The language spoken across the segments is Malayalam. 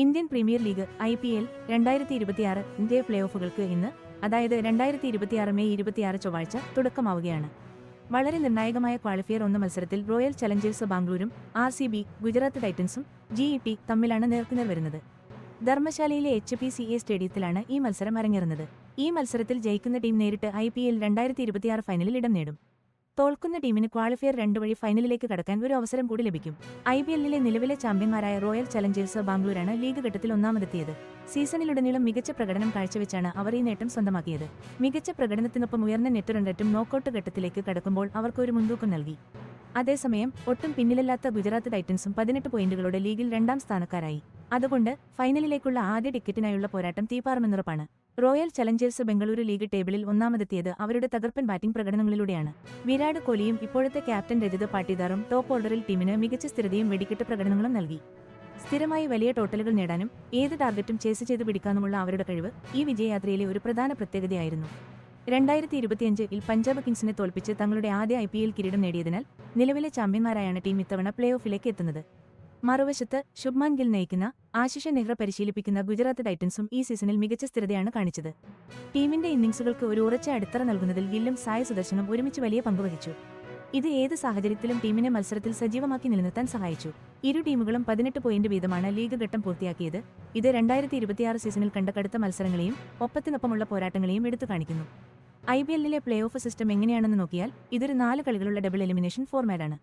Indian premier league IPL 2026 play ഓഫുകൾക്ക് ഇന്ന്, അതായത് 2026 മെയ് 26 ചൊവ്വാഴ്ച തുടക്കമാവുകയാണ്. വളരെ നിർണായകമായ ക്വാളിഫയർ 1 മത്സരത്തിൽ റോയൽ ചലഞ്ചേഴ്സ് ബാംഗ്ലൂരും RCB, ഗുജറാത്ത് ടൈറ്റൻസും GET തമ്മിലാണ് നേർക്കുനേർ വരുന്നത്. ധർമ്മശാലയിലെ HPCA സ്റ്റേഡിയത്തിലാണ് ഈ മത്സരം അരങ്ങേറുന്നത്. ഈ മത്സരത്തിൽ ജയിക്കുന്ന ടീം നേരിട്ട് IPL 2026 ഫൈനലിൽ ഇടം നേടും. തോൽക്കുന്ന ടീമിന് ക്വാളിഫയർ 2 വഴി ഫൈനലിലേക്ക് കടക്കാൻ ഒരു അവസരം കൂടി ലഭിക്കും. IPLിലെ നിലവിലെ ചാമ്പ്യന്മാരായ റോയൽ ചലഞ്ചേഴ്സ് ബാംഗ്ലൂരാണ് ലീഗ് ഘട്ടത്തിൽ ഒന്നാമതെത്തിയത്. സീസണിലുടനീളം മികച്ച പ്രകടനം കാഴ്ചവെച്ചാണ് അവർ ഈ നേട്ടം സ്വന്തമാക്കിയത്. മികച്ച പ്രകടനത്തിനൊപ്പം ഉയർന്ന നെറ്റ് റൺ റേറ്റും നോക്കൌട്ട് ഘട്ടത്തിലേക്ക് കടക്കുമ്പോൾ അവർക്ക് ഒരു മുൻതൂക്കം നൽകി. അതേസമയം ഒട്ടും പിന്നിലല്ലാത്ത ഗുജറാത്ത് ടൈറ്റൻസും 18 പോയിന്റുകളോടെ ലീഗിൽ 2ാം സ്ഥാനക്കാരായി. അതുകൊണ്ട് ഫൈനലിലേക്കുള്ള ആദ്യ ടിക്കറ്റിനായുള്ള പോരാട്ടം തീപാറുമെന്നുറപ്പാണ്. റോയൽ ചലഞ്ചേഴ്സ് ബംഗളൂരു ലീഗ് ടേബിളിൽ ഒന്നാമതെത്തിയത് അവരുടെ തകർപ്പൻ ബാറ്റിംഗ് പ്രകടനങ്ങളിലൂടെയാണ്. വിരാട് കോഹ്ലിയും ഇപ്പോഴത്തെ ക്യാപ്റ്റൻ രജിത് പാട്ടീദാറും ടോപ്പ് ഓർഡറിൽ ടീമിന് മികച്ച സ്ഥിരതയും വെടിക്കെട്ട് പ്രകടനങ്ങളും നൽകി. സ്ഥിരമായി വലിയ ടോട്ടലുകൾ നേടാനും ഏത് ടാർഗറ്റും ചേസ് ചെയ്ത് പിടിക്കാനുമുള്ള അവരുടെ കഴിവ് ഈ വിജയയാത്രയിലെ ഒരു പ്രധാന പ്രത്യേകതയായിരുന്നു. 2025-ൽ പഞ്ചാബ് കിങ്സിനെ തോൽപ്പിച്ച് തങ്ങളുടെ ആദ്യ IPL കിരീടം നേടിയതിനാൽ നിലവിലെ ചാമ്പ്യന്മാരായാണ് ടീം ഇത്തവണ പ്ലേ ഓഫിലേക്ക് എത്തുന്നത്. മറുവശത്ത് ശുഭ്മാൻ ഗിൽ നയിക്കുന്ന, ആശിഷ നെഹ്റ പരിശീലിപ്പിക്കുന്ന ഗുജറാത്ത് ടൈറ്റൻസും ഈ സീസണിൽ മികച്ച സ്ഥിരതയാണ് കാണിച്ചത്. ടീമിന്റെ ഇന്നിംഗ്സുകൾക്ക് ഒരു ഉറച്ച അടിത്തറ നൽകുന്നതിൽ ഗില്ലും സായ് സുദർശനും ഒരുമിച്ച് വലിയ പങ്കുവഹിച്ചു. ഇത് ഏത് സാഹചര്യത്തിലും ടീമിനെ മത്സരത്തിൽ സജീവമാക്കി നിലനിർത്താൻ സഹായിച്ചു. ഇരു ടീമുകളും 18 പോയിന്റ് വീതമാണ് ലീഗ് ഘട്ടം പൂർത്തിയാക്കിയത്. ഇത് 2026 സീസണിൽ കണ്ട കടുത്ത മത്സരങ്ങളെയും ഒപ്പത്തിനൊപ്പമുള്ള പോരാട്ടങ്ങളെയും എടുത്തു കാണിക്കുന്നു. IPLിലെ പ്ലേ ഓഫ് സിസ്റ്റം എങ്ങനെയാണെന്ന് നോക്കിയാൽ ഇതൊരു 4 കളികളുള്ള ഡബിൾ എലിമിനേഷൻ ഫോർമാറ്റാണ്.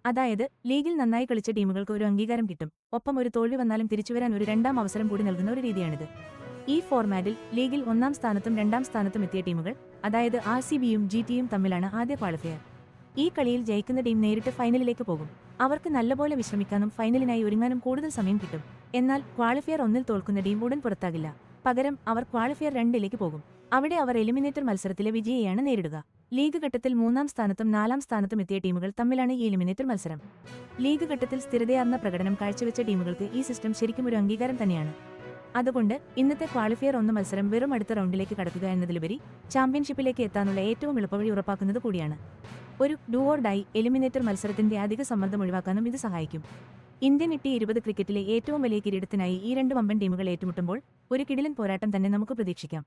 അതായത് ലീഗിൽ നന്നായി കളിച്ച ടീമുകൾക്ക് ഒരു അംഗീകാരം കിട്ടും, ഒപ്പം ഒരു തോൽവി വന്നാലും തിരിച്ചുവരാൻ ഒരു 2ാം അവസരം കൂടി നൽകുന്ന ഒരു രീതിയാണിത്. ഈ ഫോർമാറ്റിൽ ലീഗിൽ 1ാം സ്ഥാനത്തും 2ാം സ്ഥാനത്തും എത്തിയ ടീമുകൾ, അതായത് RCBയും GTയും തമ്മിലാണ് ആദ്യ ക്വാളിഫയർ. ഈ കളിയിൽ ജയിക്കുന്ന ടീം നേരിട്ട് ഫൈനലിലേക്ക് പോകും. അവർക്ക് നല്ലപോലെ വിശ്രമിക്കാനും ഫൈനലിനായി ഒരുങ്ങാനും കൂടുതൽ സമയം കിട്ടും. എന്നാൽ ക്വാളിഫയർ 1ൽ തോൽക്കുന്ന ടീം ഉടൻ പുറത്താകില്ല. പകരം അവർ ക്വാളിഫയർ 2ലേക്ക് പോകും. അവിടെ അവർ എലിമിനേറ്റർ മത്സരത്തിലെ വിജയിയാണ് നേരിടുക. ലീഗ് ഘട്ടത്തിൽ 3ാം സ്ഥാനത്തും 4ാം സ്ഥാനത്തും എത്തിയ ടീമുകൾ തമ്മിലാണ് ഈ എലിമിനേറ്റർ മത്സരം. ലീഗ് ഘട്ടത്തിൽ സ്ഥിരതയാർന്ന പ്രകടനം കാഴ്ചവെച്ച ടീമുകൾക്ക് ഈ സിസ്റ്റം ശരിക്കും ഒരു അംഗീകാരം തന്നെയാണ്. അതുകൊണ്ട് ഇന്നത്തെ ക്വാളിഫയർ 1 മത്സരം വെറും അടുത്ത റൗണ്ടിലേക്ക് കടക്കുക എന്നതിലുപരി ചാമ്പ്യൻഷിപ്പിലേക്ക് എത്താനുള്ള ഏറ്റവും എളുപ്പവഴി ഉറപ്പാക്കുന്നത് കൂടിയാണ്. ഒരു ഡു ഓർ ഡൈ എലിമിനേറ്റർ മത്സരത്തിന്റെ അധിക സമ്മർദ്ദം ഒഴിവാക്കാനും ഇത് സഹായിക്കും. ഇന്ത്യൻ T20 ക്രിക്കറ്റിലെ ഏറ്റവും വലിയ കിരീടത്തിനായി ഈ 2 വമ്പൻ ടീമുകൾ ഏറ്റുമുട്ടുമ്പോൾ ഒരു കിടിലൻ പോരാട്ടം തന്നെ നമുക്ക് പ്രതീക്ഷിക്കാം.